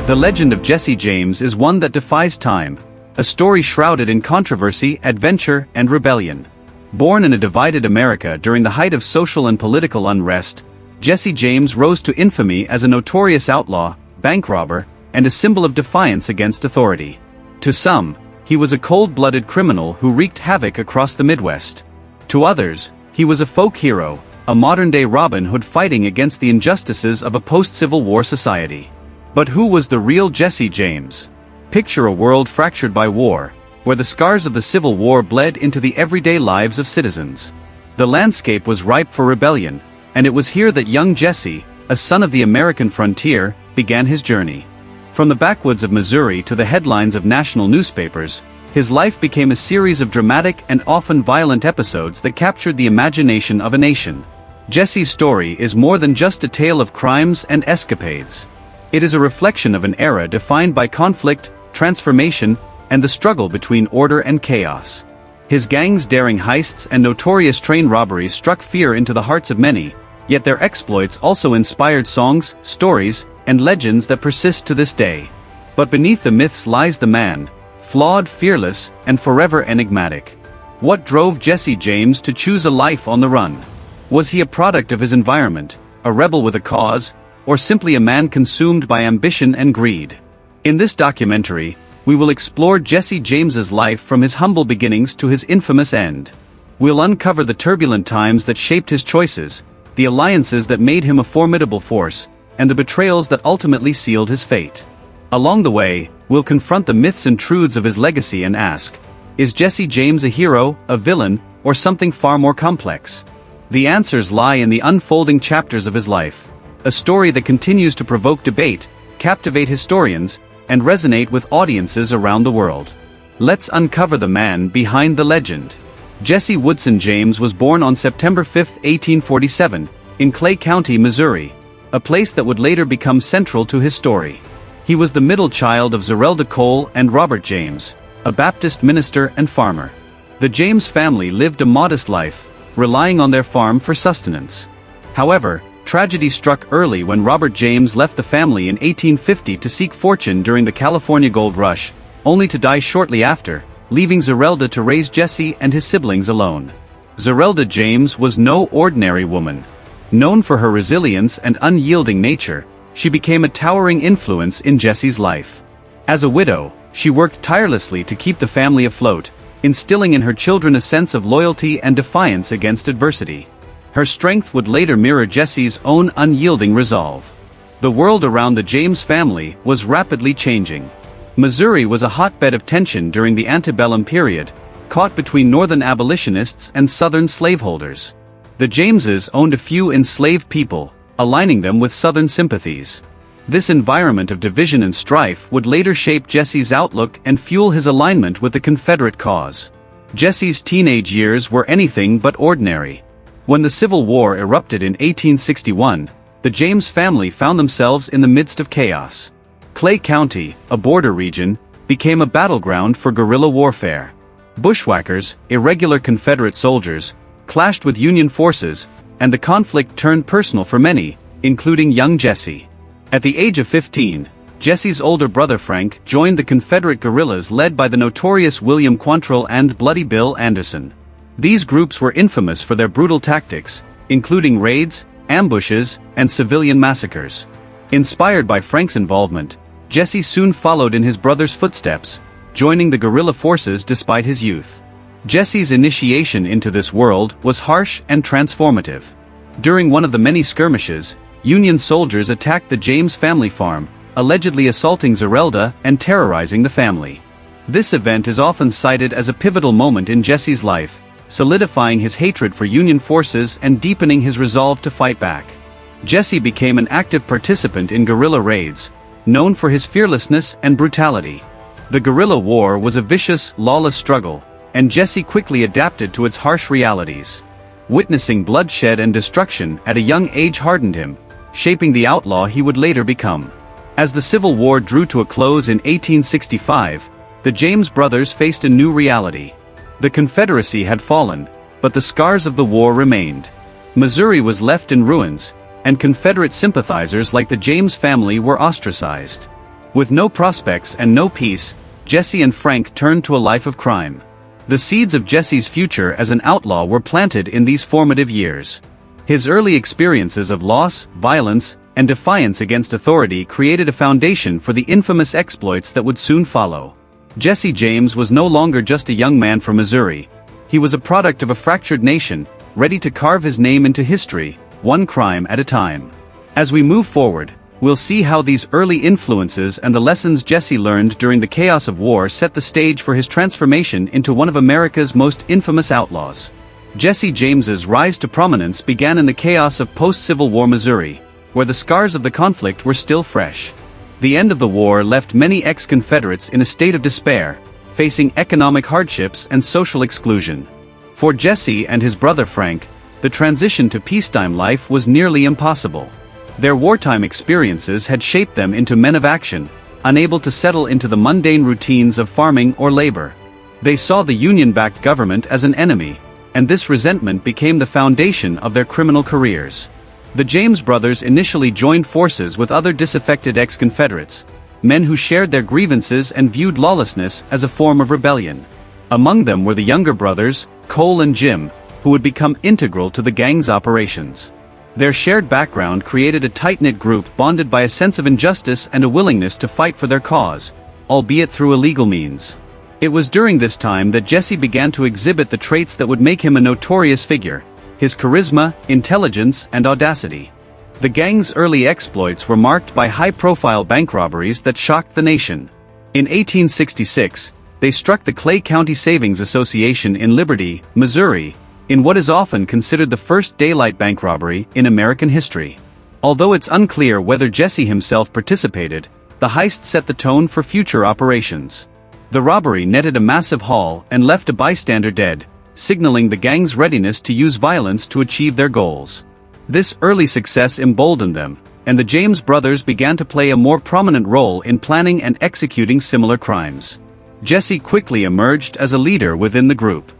The legend of Jesse James is one that defies time, a story shrouded in controversy, adventure, and rebellion. Born in a divided America during the height of social and political unrest, Jesse James rose to infamy as a notorious outlaw, bank robber, and a symbol of defiance against authority. To some, he was a cold-blooded criminal who wreaked havoc across the Midwest. To others, he was a folk hero, a modern-day Robin Hood fighting against the injustices of a post-Civil War society. But who was the real Jesse James? Picture a world fractured by war, where the scars of the Civil War bled into the everyday lives of citizens. The landscape was ripe for rebellion, and it was here that young Jesse, a son of the American frontier, began his journey. From the backwoods of Missouri to the headlines of national newspapers, his life became a series of dramatic and often violent episodes that captured the imagination of a nation. Jesse's story is more than just a tale of crimes and escapades. It is a reflection of an era defined by conflict, transformation, and the struggle between order and chaos. His gang's daring heists and notorious train robberies struck fear into the hearts of many, yet their exploits also inspired songs, stories, and legends that persist to this day. But beneath the myths lies the man, flawed, fearless, and forever enigmatic. What drove Jesse James to choose a life on the run? Was he a product of his environment, a rebel with a cause, or simply a man consumed by ambition and greed? In this documentary, we will explore Jesse James's life from his humble beginnings to his infamous end. We'll uncover the turbulent times that shaped his choices, the alliances that made him a formidable force, and the betrayals that ultimately sealed his fate. Along the way, we'll confront the myths and truths of his legacy and ask, is Jesse James a hero, a villain, or something far more complex? The answers lie in the unfolding chapters of his life, a story that continues to provoke debate, captivate historians, and resonate with audiences around the world. Let's uncover the man behind the legend. Jesse Woodson James was born on September 5, 1847, in Clay County, Missouri, a place that would later become central to his story. He was the middle child of Zerelda Cole and Robert James, a Baptist minister and farmer. The James family lived a modest life, relying on their farm for sustenance. However, tragedy struck early when Robert James left the family in 1850 to seek fortune during the California Gold Rush, only to die shortly after, leaving Zerelda to raise Jesse and his siblings alone. Zerelda James was no ordinary woman. Known for her resilience and unyielding nature, she became a towering influence in Jesse's life. As a widow, she worked tirelessly to keep the family afloat, instilling in her children a sense of loyalty and defiance against adversity. Her strength would later mirror Jesse's own unyielding resolve. The world around the James family was rapidly changing. Missouri was a hotbed of tension during the antebellum period, caught between northern abolitionists and southern slaveholders. The Jameses owned a few enslaved people, aligning them with southern sympathies. This environment of division and strife would later shape Jesse's outlook and fuel his alignment with the Confederate cause. Jesse's teenage years were anything but ordinary. When the Civil War erupted in 1861, the James family found themselves in the midst of chaos. Clay County, a border region, became a battleground for guerrilla warfare. Bushwhackers, irregular Confederate soldiers, clashed with Union forces, and the conflict turned personal for many, including young Jesse. At the age of 15, Jesse's older brother Frank joined the Confederate guerrillas led by the notorious William Quantrill and Bloody Bill Anderson. These groups were infamous for their brutal tactics, including raids, ambushes, and civilian massacres. Inspired by Frank's involvement, Jesse soon followed in his brother's footsteps, joining the guerrilla forces despite his youth. Jesse's initiation into this world was harsh and transformative. During one of the many skirmishes, Union soldiers attacked the James family farm, allegedly assaulting Zerelda and terrorizing the family. This event is often cited as a pivotal moment in Jesse's life, solidifying his hatred for Union forces and deepening his resolve to fight back. Jesse became an active participant in guerrilla raids, known for his fearlessness and brutality. The guerrilla war was a vicious, lawless struggle, and Jesse quickly adapted to its harsh realities. Witnessing bloodshed and destruction at a young age hardened him, shaping the outlaw he would later become. As the Civil War drew to a close in 1865, the James brothers faced a new reality. The Confederacy had fallen, but the scars of the war remained. Missouri was left in ruins, and Confederate sympathizers like the James family were ostracized. With no prospects and no peace, Jesse and Frank turned to a life of crime. The seeds of Jesse's future as an outlaw were planted in these formative years. His early experiences of loss, violence, and defiance against authority created a foundation for the infamous exploits that would soon follow. Jesse James was no longer just a young man from Missouri. He was a product of a fractured nation, ready to carve his name into history, one crime at a time. As we move forward, we'll see how these early influences and the lessons Jesse learned during the chaos of war set the stage for his transformation into one of America's most infamous outlaws. Jesse James's rise to prominence began in the chaos of post-Civil War Missouri, where the scars of the conflict were still fresh. The end of the war left many ex-Confederates in a state of despair, facing economic hardships and social exclusion. For Jesse and his brother Frank, the transition to peacetime life was nearly impossible. Their wartime experiences had shaped them into men of action, unable to settle into the mundane routines of farming or labor. They saw the Union-backed government as an enemy, and this resentment became the foundation of their criminal careers. The James brothers initially joined forces with other disaffected ex-Confederates, men who shared their grievances and viewed lawlessness as a form of rebellion. Among them were the younger brothers, Cole and Jim, who would become integral to the gang's operations. Their shared background created a tight-knit group bonded by a sense of injustice and a willingness to fight for their cause, albeit through illegal means. It was during this time that Jesse began to exhibit the traits that would make him a notorious figure: his charisma, intelligence, and audacity. The gang's early exploits were marked by high-profile bank robberies that shocked the nation. In 1866, they struck the Clay County Savings Association in Liberty, Missouri, in what is often considered the first daylight bank robbery in American history. Although it's unclear whether Jesse himself participated, the heist set the tone for future operations. The robbery netted a massive haul and left a bystander dead, signaling the gang's readiness to use violence to achieve their goals. This early success emboldened them, and the James brothers began to play a more prominent role in planning and executing similar crimes. Jesse quickly emerged as a leader within the group.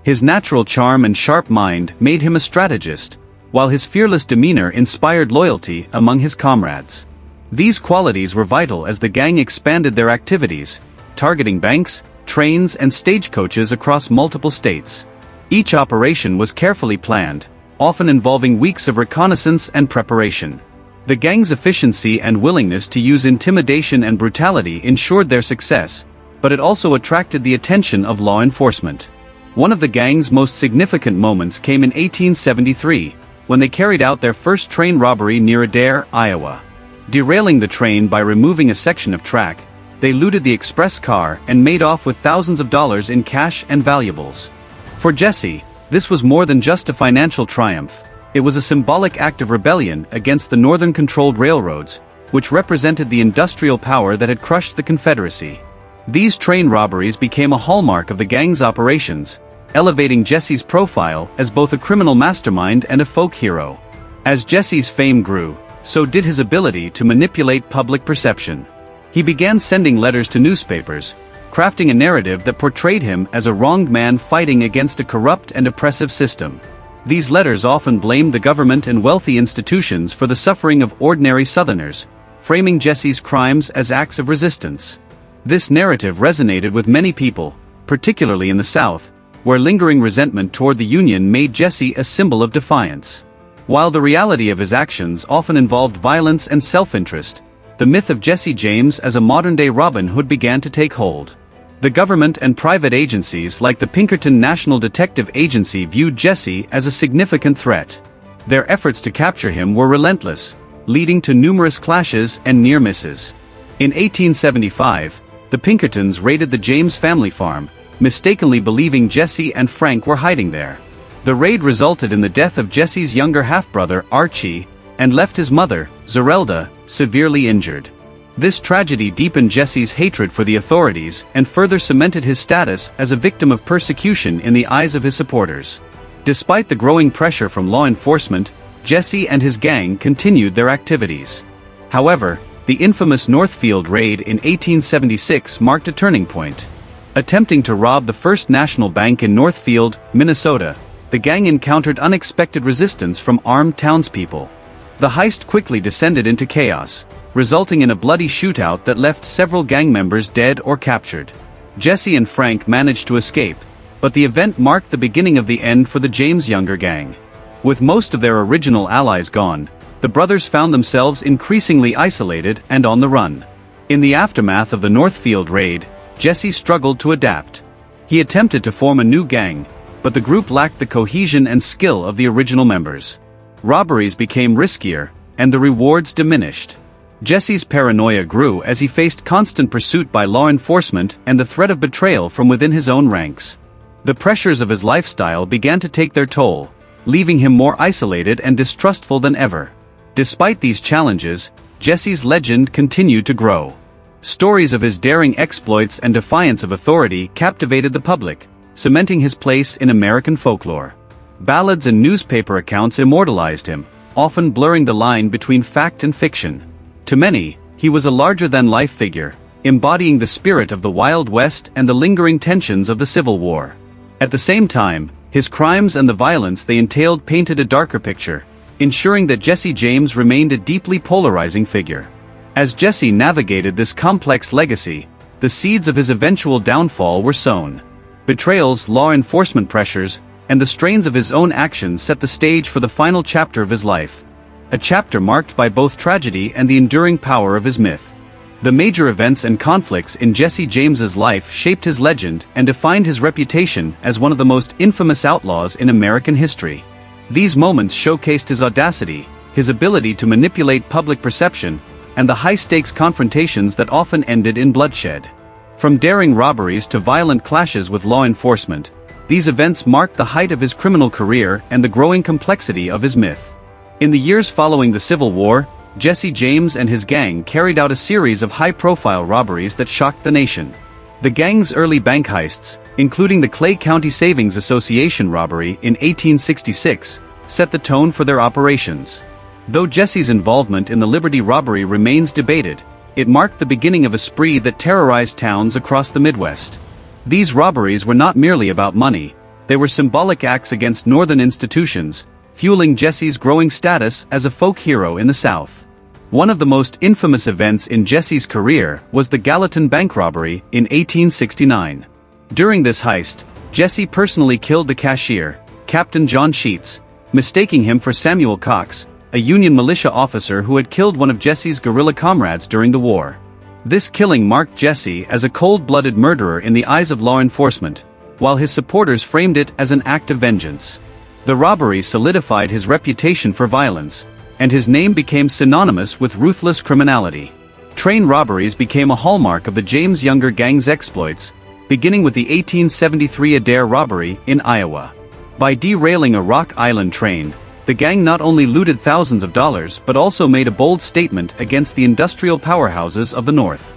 His natural charm and sharp mind made him a strategist, while his fearless demeanor inspired loyalty among his comrades. These qualities were vital as the gang expanded their activities, targeting banks, trains, and stagecoaches across multiple states. Each operation was carefully planned, often involving weeks of reconnaissance and preparation. The gang's efficiency and willingness to use intimidation and brutality ensured their success, but it also attracted the attention of law enforcement. One of the gang's most significant moments came in 1873, when they carried out their first train robbery near Adair, Iowa. Derailing the train by removing a section of track, they looted the express car and made off with thousands of dollars in cash and valuables. For Jesse, this was more than just a financial triumph. It was a symbolic act of rebellion against the Northern-controlled railroads, which represented the industrial power that had crushed the Confederacy. These train robberies became a hallmark of the gang's operations, elevating Jesse's profile as both a criminal mastermind and a folk hero. As Jesse's fame grew, so did his ability to manipulate public perception. He began sending letters to newspapers, crafting a narrative that portrayed him as a wronged man fighting against a corrupt and oppressive system. These letters often blamed the government and wealthy institutions for the suffering of ordinary Southerners, framing Jesse's crimes as acts of resistance. This narrative resonated with many people, particularly in the South, where lingering resentment toward the Union made Jesse a symbol of defiance. While the reality of his actions often involved violence and self-interest, the myth of Jesse James as a modern-day Robin Hood began to take hold. The government and private agencies like the Pinkerton National Detective Agency viewed Jesse as a significant threat. Their efforts to capture him were relentless, leading to numerous clashes and near misses. In 1875, the Pinkertons raided the James family farm, mistakenly believing Jesse and Frank were hiding there. The raid resulted in the death of Jesse's younger half-brother, Archie, and left his mother, Zerelda, severely injured. This tragedy deepened Jesse's hatred for the authorities and further cemented his status as a victim of persecution in the eyes of his supporters. Despite the growing pressure from law enforcement, Jesse and his gang continued their activities. However, the infamous Northfield raid in 1876 marked a turning point. Attempting to rob the First National Bank in Northfield, Minnesota, the gang encountered unexpected resistance from armed townspeople. The heist quickly descended into chaos, resulting in a bloody shootout that left several gang members dead or captured. Jesse and Frank managed to escape, but the event marked the beginning of the end for the James Younger gang. With most of their original allies gone, the brothers found themselves increasingly isolated and on the run. In the aftermath of the Northfield raid, Jesse struggled to adapt. He attempted to form a new gang, but the group lacked the cohesion and skill of the original members. Robberies became riskier, and the rewards diminished. Jesse's paranoia grew as he faced constant pursuit by law enforcement and the threat of betrayal from within his own ranks. The pressures of his lifestyle began to take their toll, leaving him more isolated and distrustful than ever. Despite these challenges, Jesse's legend continued to grow. Stories of his daring exploits and defiance of authority captivated the public, cementing his place in American folklore. Ballads and newspaper accounts immortalized him, often blurring the line between fact and fiction. To many, he was a larger-than-life figure, embodying the spirit of the Wild West and the lingering tensions of the Civil War. At the same time, his crimes and the violence they entailed painted a darker picture, ensuring that Jesse James remained a deeply polarizing figure. As Jesse navigated this complex legacy, the seeds of his eventual downfall were sown. Betrayals, law enforcement pressures, and the strains of his own actions set the stage for the final chapter of his life. A chapter marked by both tragedy and the enduring power of his myth. The major events and conflicts in Jesse James's life shaped his legend and defined his reputation as one of the most infamous outlaws in American history. These moments showcased his audacity, his ability to manipulate public perception, and the high-stakes confrontations that often ended in bloodshed. From daring robberies to violent clashes with law enforcement, these events marked the height of his criminal career and the growing complexity of his myth. In the years following the Civil War, Jesse James and his gang carried out a series of high-profile robberies that shocked the nation. The gang's early bank heists, including the Clay County Savings Association robbery in 1866, set the tone for their operations. Though Jesse's involvement in the Liberty robbery remains debated, it marked the beginning of a spree that terrorized towns across the Midwest. These robberies were not merely about money, they were symbolic acts against northern institutions, fueling Jesse's growing status as a folk hero in the South. One of the most infamous events in Jesse's career was the Gallatin bank robbery in 1869. During this heist, Jesse personally killed the cashier, Captain John Sheets, mistaking him for Samuel Cox, a Union militia officer who had killed one of Jesse's guerrilla comrades during the war. This killing marked Jesse as a cold-blooded murderer in the eyes of law enforcement, while his supporters framed it as an act of vengeance. The robbery solidified his reputation for violence, and his name became synonymous with ruthless criminality. Train robberies became a hallmark of the James Younger gang's exploits, beginning with the 1873 Adair robbery in Iowa. By derailing a Rock Island train, the gang not only looted thousands of dollars but also made a bold statement against the industrial powerhouses of the North.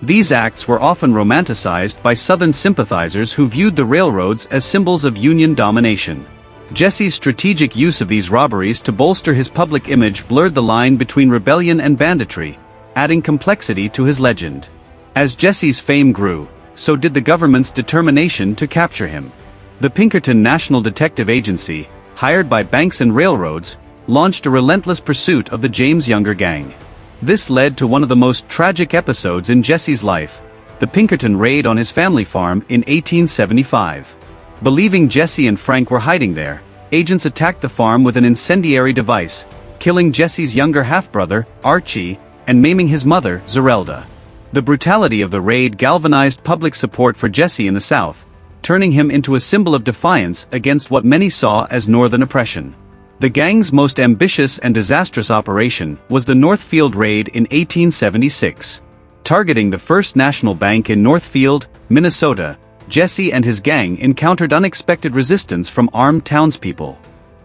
These acts were often romanticized by Southern sympathizers who viewed the railroads as symbols of Union domination. Jesse's strategic use of these robberies to bolster his public image blurred the line between rebellion and banditry, adding complexity to his legend. As Jesse's fame grew, so did the government's determination to capture him. The Pinkerton National Detective Agency, hired by banks and railroads, launched a relentless pursuit of the James Younger gang. This led to one of the most tragic episodes in Jesse's life, the Pinkerton raid on his family farm in 1875. Believing Jesse and Frank were hiding there, agents attacked the farm with an incendiary device, killing Jesse's younger half-brother, Archie, and maiming his mother, Zerelda. The brutality of the raid galvanized public support for Jesse in the South, turning him into a symbol of defiance against what many saw as Northern oppression. The gang's most ambitious and disastrous operation was the Northfield raid in 1876. Targeting the First National Bank in Northfield, Minnesota, Jesse and his gang encountered unexpected resistance from armed townspeople.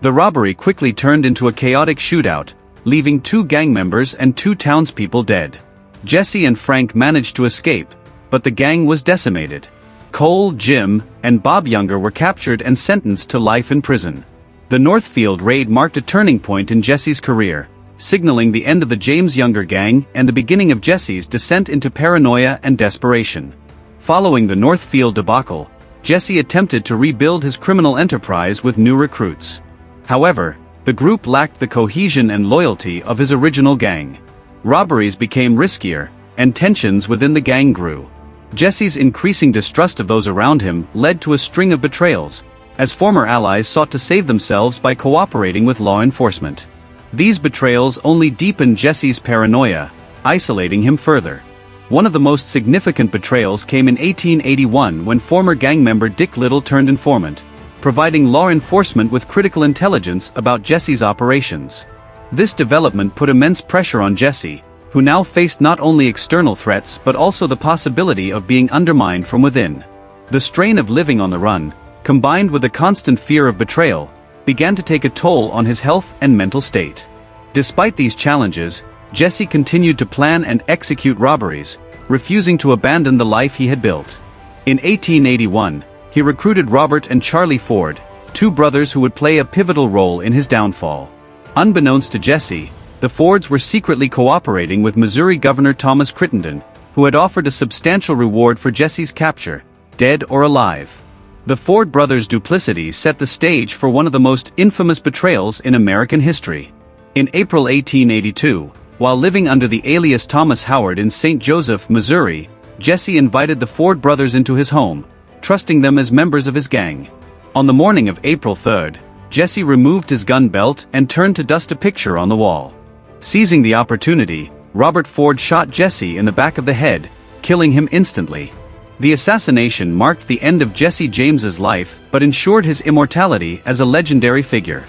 The robbery quickly turned into a chaotic shootout, leaving 2 gang members and 2 townspeople dead. Jesse and Frank managed to escape, but the gang was decimated. Cole, Jim, and Bob Younger were captured and sentenced to life in prison. The Northfield raid marked a turning point in Jesse's career, signaling the end of the James Younger gang and the beginning of Jesse's descent into paranoia and desperation. Following the Northfield debacle, Jesse attempted to rebuild his criminal enterprise with new recruits. However, the group lacked the cohesion and loyalty of his original gang. Robberies became riskier, and tensions within the gang grew. Jesse's increasing distrust of those around him led to a string of betrayals, as former allies sought to save themselves by cooperating with law enforcement. These betrayals only deepened Jesse's paranoia, isolating him further. One of the most significant betrayals came in 1881 when former gang member Dick Little turned informant, providing law enforcement with critical intelligence about Jesse's operations. This development put immense pressure on Jesse, who now faced not only external threats but also the possibility of being undermined from within. The strain of living on the run, combined with the constant fear of betrayal, began to take a toll on his health and mental state. Despite these challenges, Jesse continued to plan and execute robberies, refusing to abandon the life he had built. In 1881, he recruited Robert and Charlie Ford, two brothers who would play a pivotal role in his downfall. Unbeknownst to Jesse, the Fords were secretly cooperating with Missouri Governor Thomas Crittenden, who had offered a substantial reward for Jesse's capture, dead or alive. The Ford brothers' duplicity set the stage for one of the most infamous betrayals in American history. In April 1882, while living under the alias Thomas Howard in St. Joseph, Missouri, Jesse invited the Ford brothers into his home, trusting them as members of his gang. On the morning of April 3rd, Jesse removed his gun belt and turned to dust a picture on the wall. Seizing the opportunity, Robert Ford shot Jesse in the back of the head, killing him instantly. The assassination marked the end of Jesse James's life but ensured his immortality as a legendary figure.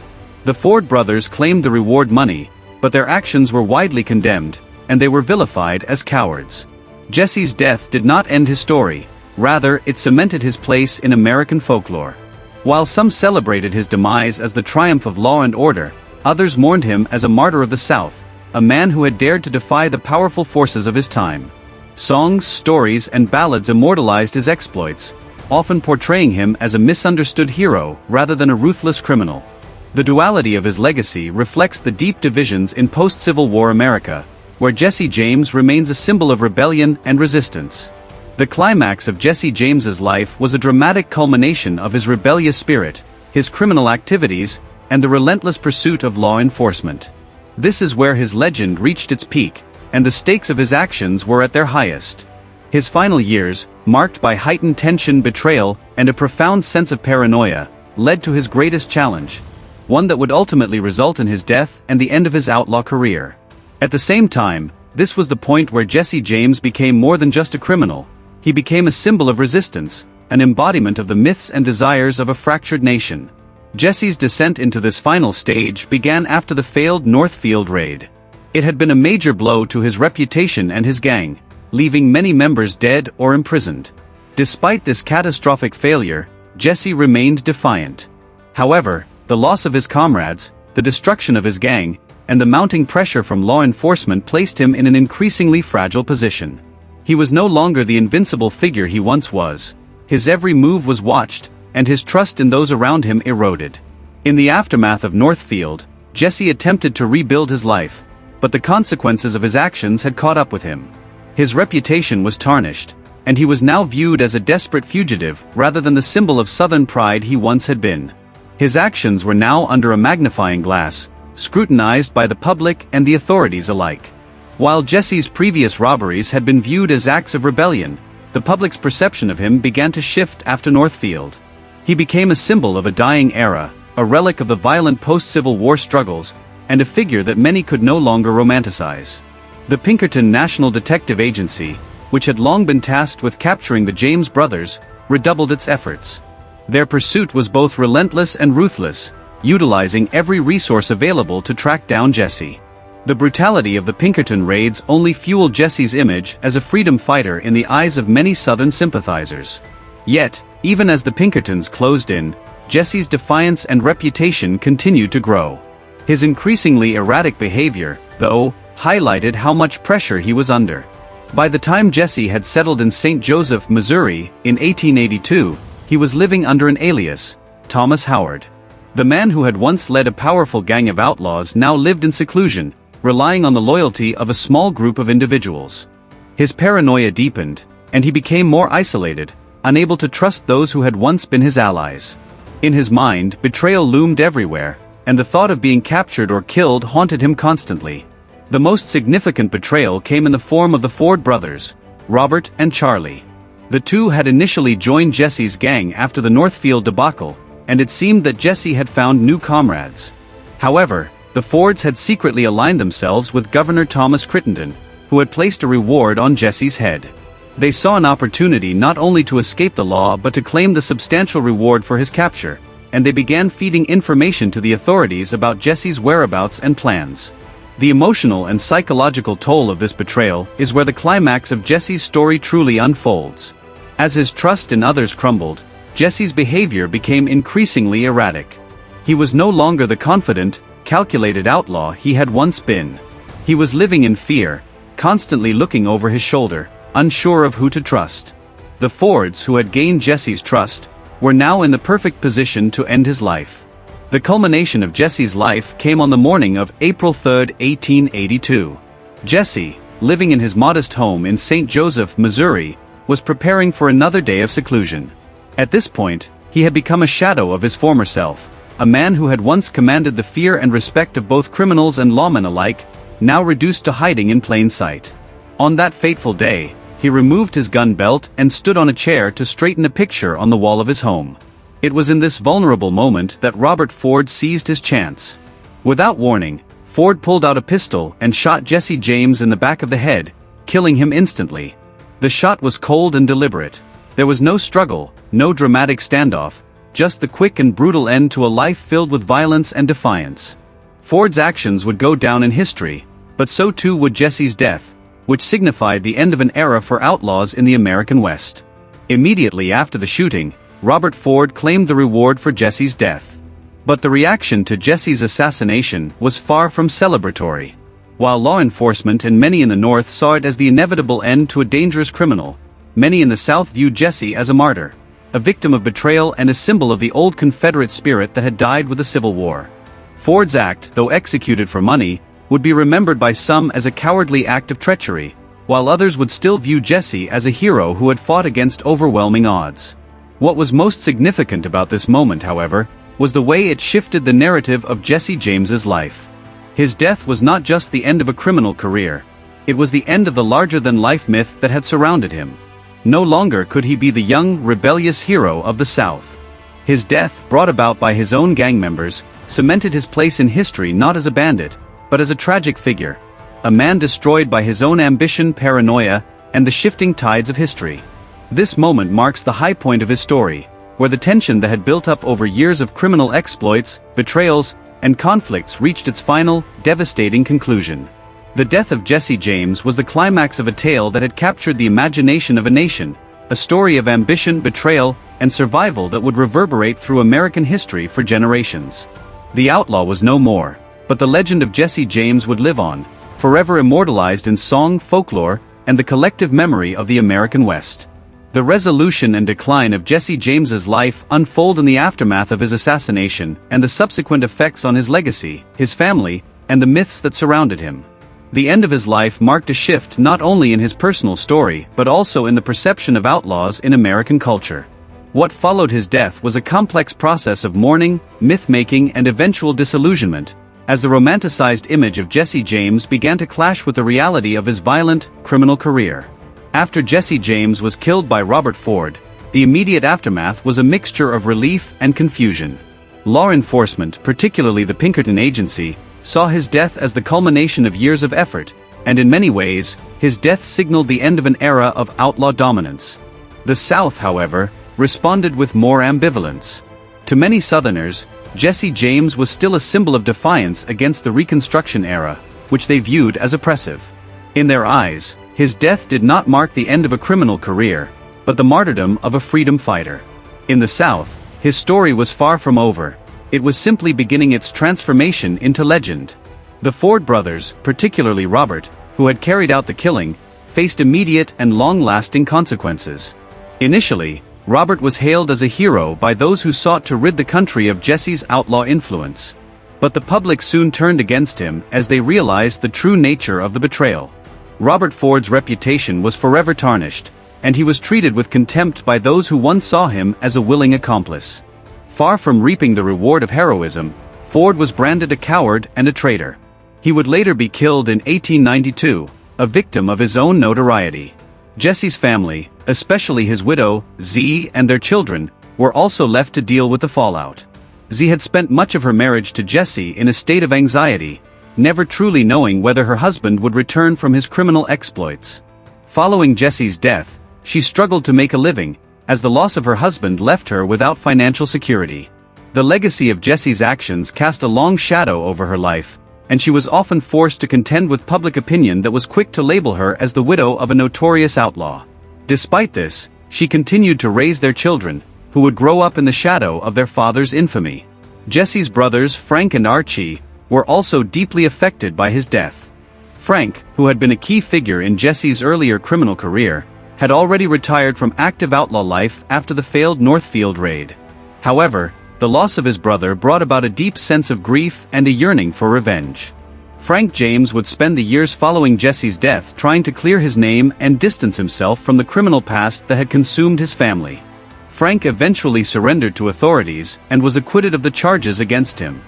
The Ford brothers claimed the reward money, but their actions were widely condemned, and they were vilified as cowards. Jesse's death did not end his story, rather it cemented his place in American folklore. While some celebrated his demise as the triumph of law and order, others mourned him as a martyr of the South, a man who had dared to defy the powerful forces of his time. Songs, stories, and ballads immortalized his exploits, often portraying him as a misunderstood hero rather than a ruthless criminal. The duality of his legacy reflects the deep divisions in post-Civil War America, where Jesse James remains a symbol of rebellion and resistance. The climax of Jesse James's life was a dramatic culmination of his rebellious spirit, his criminal activities, and the relentless pursuit of law enforcement. This is where his legend reached its peak, and the stakes of his actions were at their highest. His final years, marked by heightened tension, betrayal, and a profound sense of paranoia, led to his greatest challenge, one that would ultimately result in his death and the end of his outlaw career. At the same time, this was the point where Jesse James became more than just a criminal. He became a symbol of resistance, an embodiment of the myths and desires of a fractured nation. Jesse's descent into this final stage began after the failed Northfield raid. It had been a major blow to his reputation and his gang, leaving many members dead or imprisoned. Despite this catastrophic failure, Jesse remained defiant. However, the loss of his comrades, the destruction of his gang, and the mounting pressure from law enforcement placed him in an increasingly fragile position. He was no longer the invincible figure he once was. His every move was watched, and his trust in those around him eroded. In the aftermath of Northfield, Jesse attempted to rebuild his life, but the consequences of his actions had caught up with him. His reputation was tarnished, and he was now viewed as a desperate fugitive rather than the symbol of Southern pride he once had been. His actions were now under a magnifying glass, scrutinized by the public and the authorities alike. While Jesse's previous robberies had been viewed as acts of rebellion, the public's perception of him began to shift after Northfield. He became a symbol of a dying era, a relic of the violent post-Civil War struggles, and a figure that many could no longer romanticize. The Pinkerton National Detective Agency, which had long been tasked with capturing the James brothers, redoubled its efforts. Their pursuit was both relentless and ruthless, utilizing every resource available to track down Jesse. The brutality of the Pinkerton raids only fueled Jesse's image as a freedom fighter in the eyes of many Southern sympathizers. Yet, even as the Pinkertons closed in, Jesse's defiance and reputation continued to grow. His increasingly erratic behavior, though, highlighted how much pressure he was under. By the time Jesse had settled in St. Joseph, Missouri, in 1882, he was living under an alias, Thomas Howard. The man who had once led a powerful gang of outlaws now lived in seclusion, relying on the loyalty of a small group of individuals. His paranoia deepened, and he became more isolated, unable to trust those who had once been his allies. In his mind, betrayal loomed everywhere, and the thought of being captured or killed haunted him constantly. The most significant betrayal came in the form of the Ford brothers, Robert and Charlie. The two had initially joined Jesse's gang after the Northfield debacle, and it seemed that Jesse had found new comrades. However, the Fords had secretly aligned themselves with Governor Thomas Crittenden, who had placed a reward on Jesse's head. They saw an opportunity not only to escape the law but to claim the substantial reward for his capture, and they began feeding information to the authorities about Jesse's whereabouts and plans. The emotional and psychological toll of this betrayal is where the climax of Jesse's story truly unfolds. As his trust in others crumbled, Jesse's behavior became increasingly erratic. He was no longer the confident, calculated outlaw he had once been. He was living in fear, constantly looking over his shoulder, unsure of who to trust. The Fords, who had gained Jesse's trust, were now in the perfect position to end his life. The culmination of Jesse's life came on the morning of April 3, 1882. Jesse, living in his modest home in St. Joseph, Missouri, was preparing for another day of seclusion. At this point, he had become a shadow of his former self, a man who had once commanded the fear and respect of both criminals and lawmen alike, now reduced to hiding in plain sight. On that fateful day, he removed his gun belt and stood on a chair to straighten a picture on the wall of his home. It was in this vulnerable moment that Robert Ford seized his chance. Without warning, Ford pulled out a pistol and shot Jesse James in the back of the head, killing him instantly. The shot was cold and deliberate. There was no struggle, no dramatic standoff, just the quick and brutal end to a life filled with violence and defiance. Ford's actions would go down in history, but so too would Jesse's death, which signified the end of an era for outlaws in the American West. Immediately after the shooting, Robert Ford claimed the reward for Jesse's death. But the reaction to Jesse's assassination was far from celebratory. While law enforcement and many in the North saw it as the inevitable end to a dangerous criminal, many in the South viewed Jesse as a martyr, a victim of betrayal and a symbol of the old Confederate spirit that had died with the Civil War. Ford's act, though executed for money, would be remembered by some as a cowardly act of treachery, while others would still view Jesse as a hero who had fought against overwhelming odds. What was most significant about this moment, however, was the way it shifted the narrative of Jesse James's life. His death was not just the end of a criminal career. It was the end of the larger-than-life myth that had surrounded him. No longer could he be the young, rebellious hero of the South. His death, brought about by his own gang members, cemented his place in history not as a bandit, but as a tragic figure, a man destroyed by his own ambition, paranoia, and the shifting tides of history. This moment marks the high point of his story, where the tension that had built up over years of criminal exploits, betrayals, and conflicts reached its final, devastating conclusion. The death of Jesse James was the climax of a tale that had captured the imagination of a nation, a story of ambition, betrayal, and survival that would reverberate through American history for generations. The outlaw was no more, but the legend of Jesse James would live on, forever immortalized in song, folklore, and the collective memory of the American West. The resolution and decline of Jesse James's life unfold in the aftermath of his assassination and the subsequent effects on his legacy, his family, and the myths that surrounded him. The end of his life marked a shift not only in his personal story but also in the perception of outlaws in American culture. What followed his death was a complex process of mourning, myth-making, and eventual disillusionment, as the romanticized image of Jesse James began to clash with the reality of his violent, criminal career. After Jesse James was killed by Robert Ford, the immediate aftermath was a mixture of relief and confusion. Law enforcement, particularly the Pinkerton Agency, saw his death as the culmination of years of effort, and in many ways, his death signaled the end of an era of outlaw dominance. The South, however, responded with more ambivalence. To many Southerners, Jesse James was still a symbol of defiance against the Reconstruction era, which they viewed as oppressive. In their eyes, his death did not mark the end of a criminal career, but the martyrdom of a freedom fighter. In the South, his story was far from over. It was simply beginning its transformation into legend. The Ford brothers, particularly Robert, who had carried out the killing, faced immediate and long-lasting consequences. Initially, Robert was hailed as a hero by those who sought to rid the country of Jesse's outlaw influence. But the public soon turned against him as they realized the true nature of the betrayal. Robert Ford's reputation was forever tarnished, and he was treated with contempt by those who once saw him as a willing accomplice. Far from reaping the reward of heroism, Ford was branded a coward and a traitor. He would later be killed in 1892, a victim of his own notoriety. Jesse's family, especially his widow, Z, and their children, were also left to deal with the fallout. Z had spent much of her marriage to Jesse in a state of anxiety, never truly knowing whether her husband would return from his criminal exploits. Following Jesse's death, she struggled to make a living, as the loss of her husband left her without financial security. The legacy of Jesse's actions cast a long shadow over her life, and she was often forced to contend with public opinion that was quick to label her as the widow of a notorious outlaw. Despite this, she continued to raise their children, who would grow up in the shadow of their father's infamy. Jesse's brothers Frank and Archie were also deeply affected by his death. Frank, who had been a key figure in Jesse's earlier criminal career, had already retired from active outlaw life after the failed Northfield raid. However, the loss of his brother brought about a deep sense of grief and a yearning for revenge. Frank James would spend the years following Jesse's death trying to clear his name and distance himself from the criminal past that had consumed his family. Frank eventually surrendered to authorities and was acquitted of the charges against him.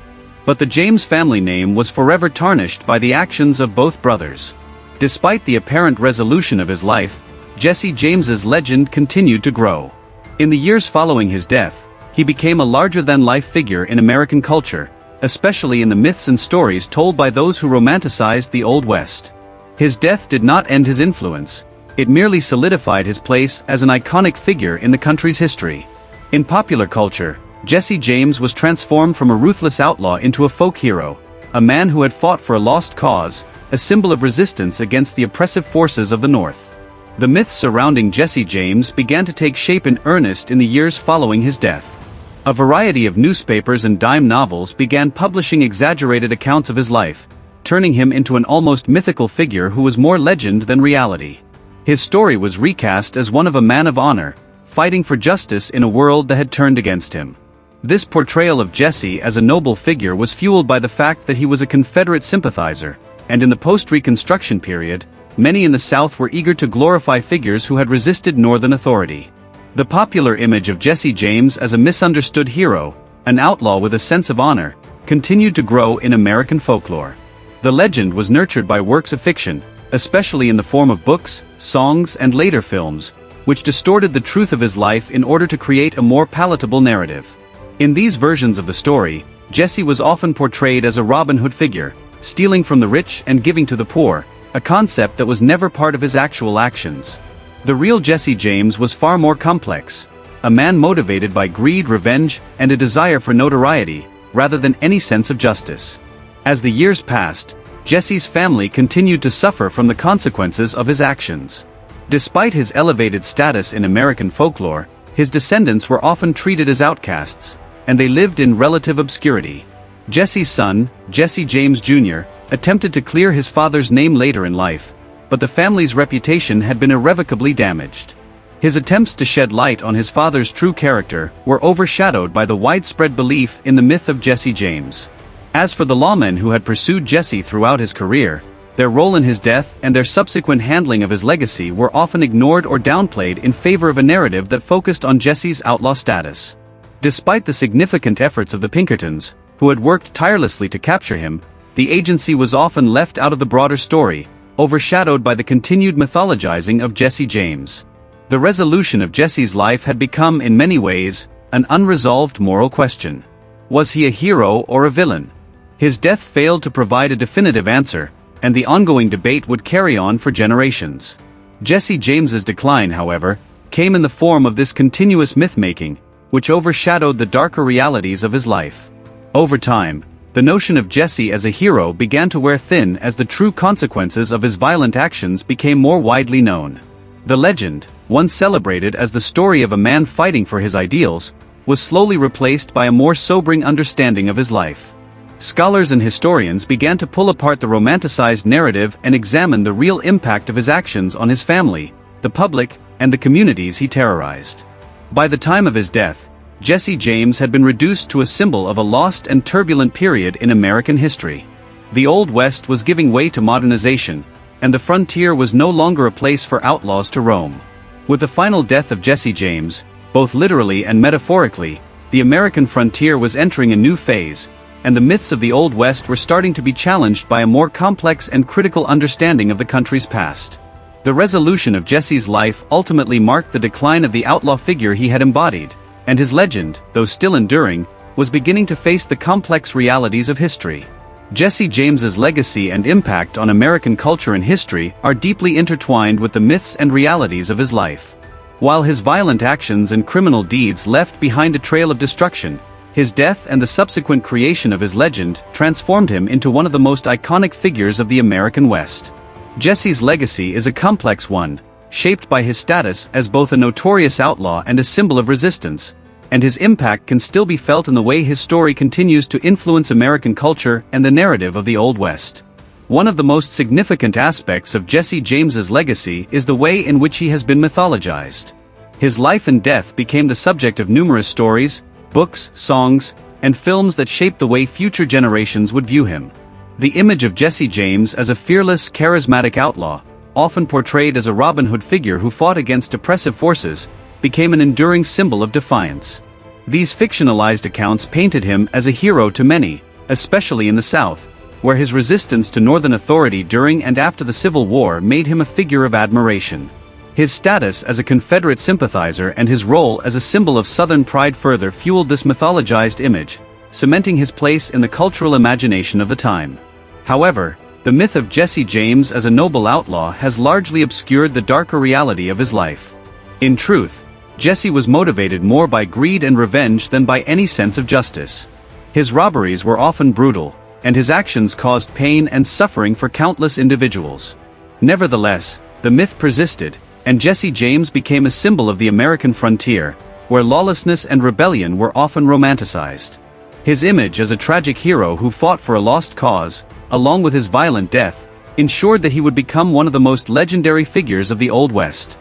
But the James family name was forever tarnished by the actions of both brothers. Despite the apparent resolution of his life, Jesse James's legend continued to grow. In the years following his death, he became a larger-than-life figure in American culture, especially in the myths and stories told by those who romanticized the Old West. His death did not end his influence, it merely solidified his place as an iconic figure in the country's history. In popular culture, Jesse James was transformed from a ruthless outlaw into a folk hero, a man who had fought for a lost cause, a symbol of resistance against the oppressive forces of the North. The myths surrounding Jesse James began to take shape in earnest in the years following his death. A variety of newspapers and dime novels began publishing exaggerated accounts of his life, turning him into an almost mythical figure who was more legend than reality. His story was recast as one of a man of honor, fighting for justice in a world that had turned against him. This portrayal of Jesse as a noble figure was fueled by the fact that he was a Confederate sympathizer, and in the post-Reconstruction period, many in the South were eager to glorify figures who had resisted Northern authority. The popular image of Jesse James as a misunderstood hero, an outlaw with a sense of honor, continued to grow in American folklore. The legend was nurtured by works of fiction, especially in the form of books, songs, and later films, which distorted the truth of his life in order to create a more palatable narrative. In these versions of the story, Jesse was often portrayed as a Robin Hood figure, stealing from the rich and giving to the poor, a concept that was never part of his actual actions. The real Jesse James was far more complex, a man motivated by greed, revenge, and a desire for notoriety, rather than any sense of justice. As the years passed, Jesse's family continued to suffer from the consequences of his actions. Despite his elevated status in American folklore, his descendants were often treated as outcasts, and they lived in relative obscurity. Jesse's son, Jesse James Jr., attempted to clear his father's name later in life, but the family's reputation had been irrevocably damaged. His attempts to shed light on his father's true character were overshadowed by the widespread belief in the myth of Jesse James. As for the lawmen who had pursued Jesse throughout his career, their role in his death and their subsequent handling of his legacy were often ignored or downplayed in favor of a narrative that focused on Jesse's outlaw status. Despite the significant efforts of the Pinkertons, who had worked tirelessly to capture him, the agency was often left out of the broader story, overshadowed by the continued mythologizing of Jesse James. The resolution of Jesse's life had become, in many ways, an unresolved moral question. Was he a hero or a villain? His death failed to provide a definitive answer, and the ongoing debate would carry on for generations. Jesse James's decline, however, came in the form of this continuous myth-making, which overshadowed the darker realities of his life. Over time, the notion of Jesse as a hero began to wear thin as the true consequences of his violent actions became more widely known. The legend, once celebrated as the story of a man fighting for his ideals, was slowly replaced by a more sobering understanding of his life. Scholars and historians began to pull apart the romanticized narrative and examine the real impact of his actions on his family, the public, and the communities he terrorized. By the time of his death, Jesse James had been reduced to a symbol of a lost and turbulent period in American history. The Old West was giving way to modernization, and the frontier was no longer a place for outlaws to roam. With the final death of Jesse James, both literally and metaphorically, the American frontier was entering a new phase, and the myths of the Old West were starting to be challenged by a more complex and critical understanding of the country's past. The resolution of Jesse's life ultimately marked the decline of the outlaw figure he had embodied, and his legend, though still enduring, was beginning to face the complex realities of history. Jesse James's legacy and impact on American culture and history are deeply intertwined with the myths and realities of his life. While his violent actions and criminal deeds left behind a trail of destruction, his death and the subsequent creation of his legend transformed him into one of the most iconic figures of the American West. Jesse's legacy is a complex one, shaped by his status as both a notorious outlaw and a symbol of resistance, and his impact can still be felt in the way his story continues to influence American culture and the narrative of the Old West. One of the most significant aspects of Jesse James's legacy is the way in which he has been mythologized. His life and death became the subject of numerous stories, books, songs, and films that shaped the way future generations would view him. The image of Jesse James as a fearless, charismatic outlaw, often portrayed as a Robin Hood figure who fought against oppressive forces, became an enduring symbol of defiance. These fictionalized accounts painted him as a hero to many, especially in the South, where his resistance to Northern authority during and after the Civil War made him a figure of admiration. His status as a Confederate sympathizer and his role as a symbol of Southern pride further fueled this mythologized image, cementing his place in the cultural imagination of the time. However, the myth of Jesse James as a noble outlaw has largely obscured the darker reality of his life. In truth, Jesse was motivated more by greed and revenge than by any sense of justice. His robberies were often brutal, and his actions caused pain and suffering for countless individuals. Nevertheless, the myth persisted, and Jesse James became a symbol of the American frontier, where lawlessness and rebellion were often romanticized. His image as a tragic hero who fought for a lost cause, along with his violent death, ensured that he would become one of the most legendary figures of the Old West.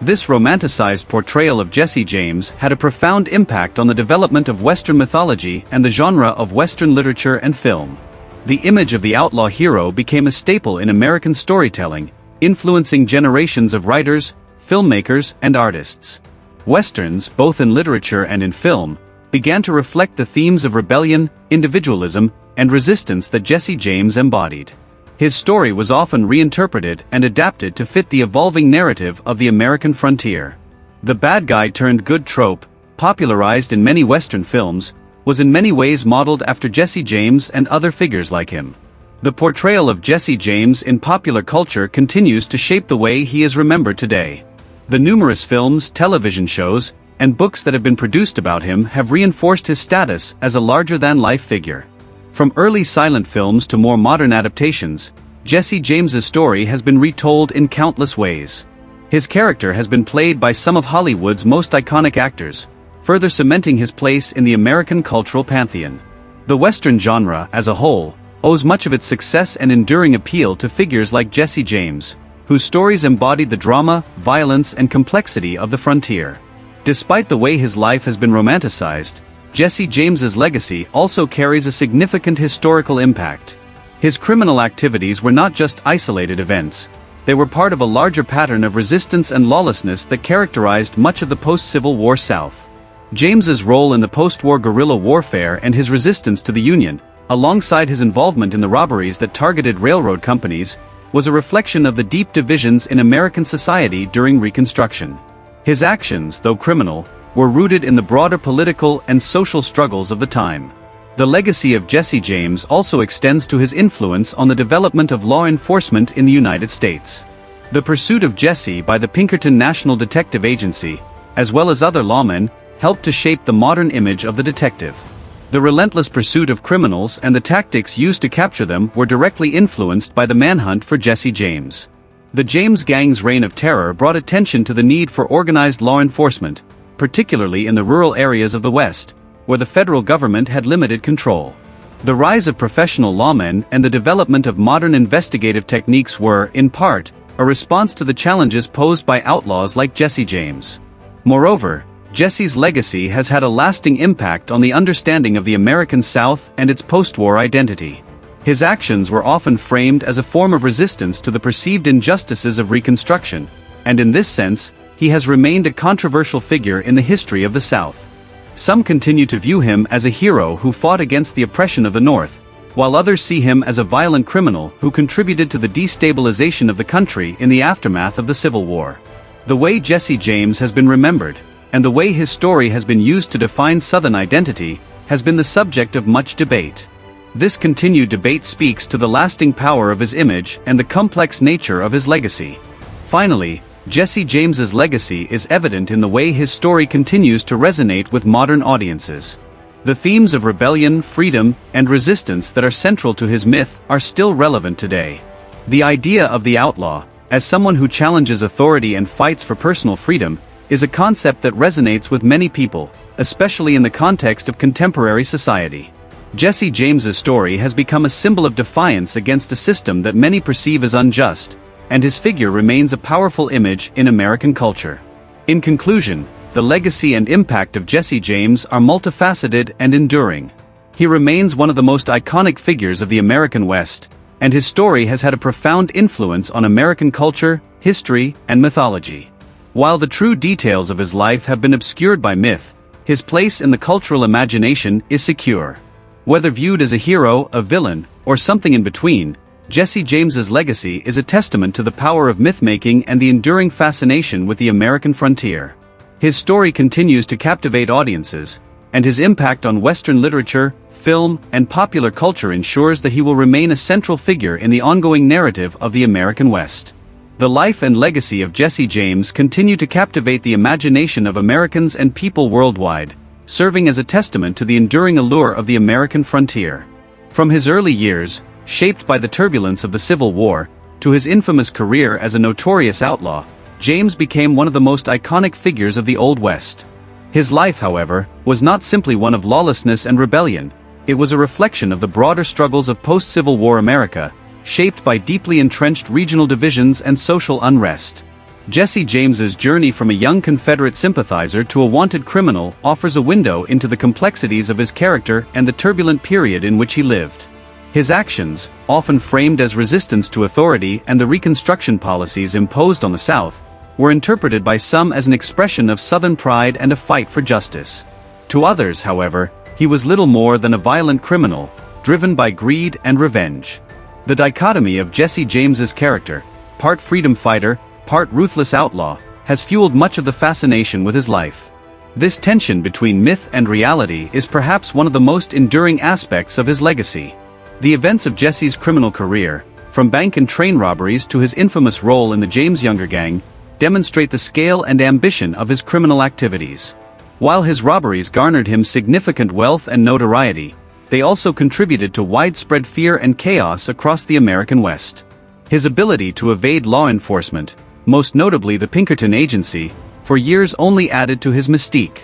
This romanticized portrayal of Jesse James had a profound impact on the development of Western mythology and the genre of Western literature and film. The image of the outlaw hero became a staple in American storytelling, influencing generations of writers, filmmakers, and artists. Westerns, both in literature and in film, began to reflect the themes of rebellion, individualism, and resistance that Jesse James embodied. His story was often reinterpreted and adapted to fit the evolving narrative of the American frontier. The bad guy turned good trope, popularized in many Western films, was in many ways modeled after Jesse James and other figures like him. The portrayal of Jesse James in popular culture continues to shape the way he is remembered today. The numerous films, television shows, and books that have been produced about him have reinforced his status as a larger-than-life figure. From early silent films to more modern adaptations, Jesse James's story has been retold in countless ways. His character has been played by some of Hollywood's most iconic actors, further cementing his place in the American cultural pantheon. The Western genre, as a whole, owes much of its success and enduring appeal to figures like Jesse James, whose stories embodied the drama, violence, and complexity of the frontier. Despite the way his life has been romanticized, Jesse James's legacy also carries a significant historical impact. His criminal activities were not just isolated events, they were part of a larger pattern of resistance and lawlessness that characterized much of the post-Civil War South. James's role in the post-war guerrilla warfare and his resistance to the Union, alongside his involvement in the robberies that targeted railroad companies, was a reflection of the deep divisions in American society during Reconstruction. His actions, though criminal, were rooted in the broader political and social struggles of the time. The legacy of Jesse James also extends to his influence on the development of law enforcement in the United States. The pursuit of Jesse by the Pinkerton National Detective Agency, as well as other lawmen, helped to shape the modern image of the detective. The relentless pursuit of criminals and the tactics used to capture them were directly influenced by the manhunt for Jesse James. The James Gang's reign of terror brought attention to the need for organized law enforcement, particularly in the rural areas of the West, where the federal government had limited control. The rise of professional lawmen and the development of modern investigative techniques were, in part, a response to the challenges posed by outlaws like Jesse James. Moreover, Jesse's legacy has had a lasting impact on the understanding of the American South and its post-war identity. His actions were often framed as a form of resistance to the perceived injustices of Reconstruction, and in this sense, he has remained a controversial figure in the history of the South. Some continue to view him as a hero who fought against the oppression of the North, while others see him as a violent criminal who contributed to the destabilization of the country in the aftermath of the Civil War. The way Jesse James has been remembered, and the way his story has been used to define Southern identity, has been the subject of much debate. This continued debate speaks to the lasting power of his image and the complex nature of his legacy. Finally, Jesse James's legacy is evident in the way his story continues to resonate with modern audiences. The themes of rebellion, freedom, and resistance that are central to his myth are still relevant today. The idea of the outlaw, as someone who challenges authority and fights for personal freedom, is a concept that resonates with many people, especially in the context of contemporary society. Jesse James's story has become a symbol of defiance against a system that many perceive as unjust, and his figure remains a powerful image in American culture. In conclusion, the legacy and impact of Jesse James are multifaceted and enduring. He remains one of the most iconic figures of the American West, and his story has had a profound influence on American culture, history, and mythology. While the true details of his life have been obscured by myth, his place in the cultural imagination is secure. Whether viewed as a hero, a villain, or something in between, Jesse James's legacy is a testament to the power of myth-making and the enduring fascination with the American frontier. His story continues to captivate audiences, and his impact on Western literature, film, and popular culture ensures that he will remain a central figure in the ongoing narrative of the American West. The life and legacy of Jesse James continue to captivate the imagination of Americans and people worldwide, serving as a testament to the enduring allure of the American frontier. From his early years, shaped by the turbulence of the Civil War, to his infamous career as a notorious outlaw, James became one of the most iconic figures of the Old West. His life, however, was not simply one of lawlessness and rebellion. It was a reflection of the broader struggles of post-Civil War America, shaped by deeply entrenched regional divisions and social unrest. Jesse James's journey from a young Confederate sympathizer to a wanted criminal offers a window into the complexities of his character and the turbulent period in which he lived. His actions, often framed as resistance to authority and the Reconstruction policies imposed on the South, were interpreted by some as an expression of Southern pride and a fight for justice. To others, however, he was little more than a violent criminal, driven by greed and revenge. The dichotomy of Jesse James's character, part freedom fighter, part ruthless outlaw, has fueled much of the fascination with his life. This tension between myth and reality is perhaps one of the most enduring aspects of his legacy. The events of Jesse's criminal career, from bank and train robberies to his infamous role in the James Younger Gang, demonstrate the scale and ambition of his criminal activities. While his robberies garnered him significant wealth and notoriety, they also contributed to widespread fear and chaos across the American West. His ability to evade law enforcement, most notably the Pinkerton Agency, for years only added to his mystique.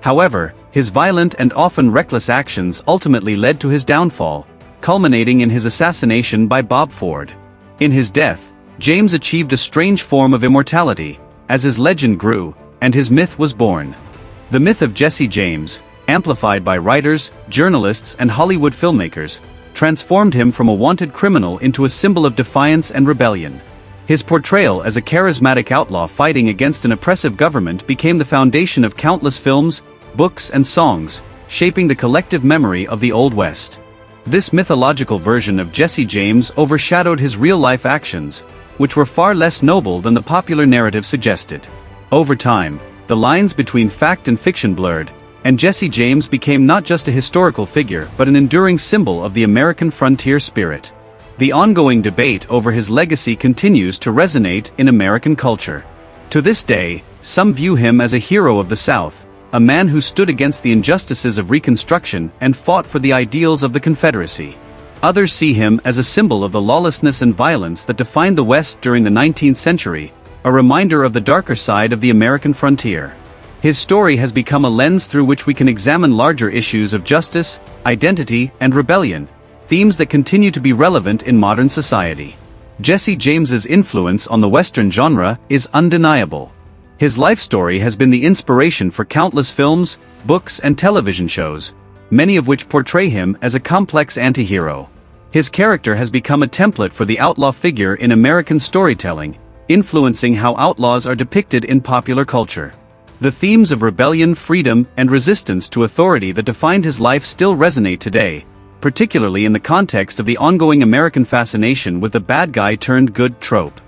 However, his violent and often reckless actions ultimately led to his downfall, culminating in his assassination by Bob Ford. In his death, James achieved a strange form of immortality, as his legend grew, and his myth was born. The myth of Jesse James, amplified by writers, journalists, and Hollywood filmmakers, transformed him from a wanted criminal into a symbol of defiance and rebellion. His portrayal as a charismatic outlaw fighting against an oppressive government became the foundation of countless films, books, and songs, shaping the collective memory of the Old West. This mythological version of Jesse James overshadowed his real-life actions, which were far less noble than the popular narrative suggested. Over time, the lines between fact and fiction blurred, and Jesse James became not just a historical figure but an enduring symbol of the American frontier spirit. The ongoing debate over his legacy continues to resonate in American culture. To this day, some view him as a hero of the South, a man who stood against the injustices of Reconstruction and fought for the ideals of the Confederacy. Others see him as a symbol of the lawlessness and violence that defined the West during the 19th century, a reminder of the darker side of the American frontier. His story has become a lens through which we can examine larger issues of justice, identity, and rebellion, themes that continue to be relevant in modern society. Jesse James's influence on the Western genre is undeniable. His life story has been the inspiration for countless films, books, and television shows, many of which portray him as a complex anti-hero. His character has become a template for the outlaw figure in American storytelling, influencing how outlaws are depicted in popular culture. The themes of rebellion, freedom, and resistance to authority that defined his life still resonate today, particularly in the context of the ongoing American fascination with the bad guy turned good trope.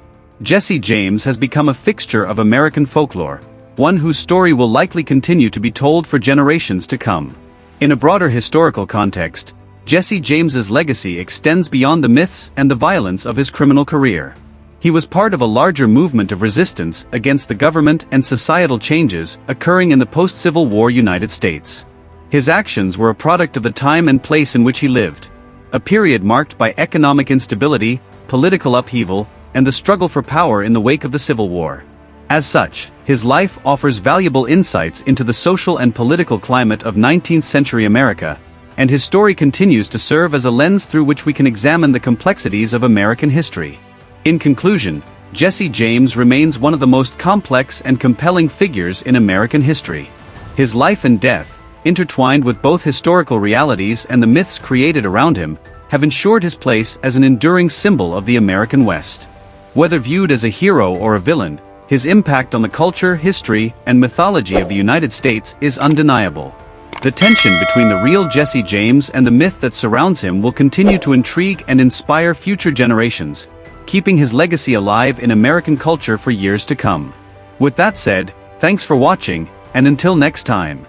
Jesse James has become a fixture of American folklore, one whose story will likely continue to be told for generations to come. In a broader historical context, Jesse James's legacy extends beyond the myths and the violence of his criminal career. He was part of a larger movement of resistance against the government and societal changes occurring in the post-Civil War United States. His actions were a product of the time and place in which he lived, a period marked by economic instability, political upheaval, and the struggle for power in the wake of the Civil War. As such, his life offers valuable insights into the social and political climate of 19th-century America, and his story continues to serve as a lens through which we can examine the complexities of American history. In conclusion, Jesse James remains one of the most complex and compelling figures in American history. His life and death, intertwined with both historical realities and the myths created around him, have ensured his place as an enduring symbol of the American West. Whether viewed as a hero or a villain, his impact on the culture, history, and mythology of the United States is undeniable. The tension between the real Jesse James and the myth that surrounds him will continue to intrigue and inspire future generations, keeping his legacy alive in American culture for years to come. With that said, thanks for watching, and until next time.